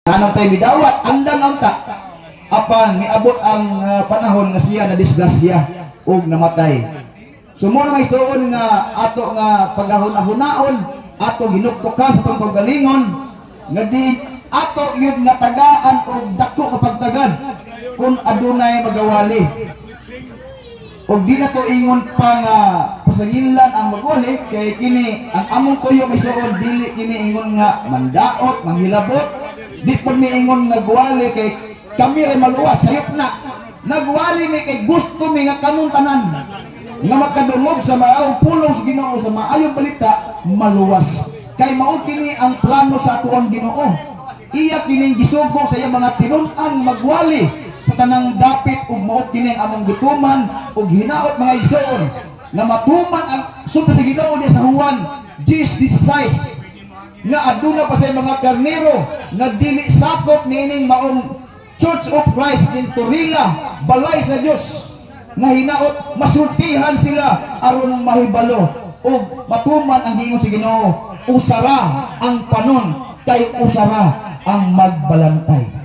Anong tayo midawat, andang naunta. Apan, miabot ang panahon nga siya na disgrasya o namatay. Sumuna may suon nga ato nga paghahuna-hunaon, ato ginuktukan sa itong paggalingon, nga di ato yun nga tagaan o dako kapagtagad kung adunay magawali. O di na to ingon pa nga pasanginlan ang magwali, kay kini ang among tuyo may suon, dili kini ingon nga mandaot, manghilabot, di po mi ingon nagwali kay kami rin maluwas, sayop na. Nagwali mi kay gusto mi nga kanong tanan nga makadungog sa maayong pulong sa Ginoo, sa maayong balita, maluwas. Kay mao kini ang plano sa atuang Ginoo. Iya kini gisugo sa iya mga tinun-an magwali sa tanang dapit ug mao kini among gutuman ug hinaot mga igsoon na matuman ang sunod sa Ginoo di sa Juan 10:16 nga aduna pa sa mga karnero nga dili sakop niining maong Church of Christ in Torilla, balay sa Dios nga hinaot masultihan sila aron mahibalo ug matuman ang giingon sa Ginoo. Usara ang panon kay usara ang magbalantay.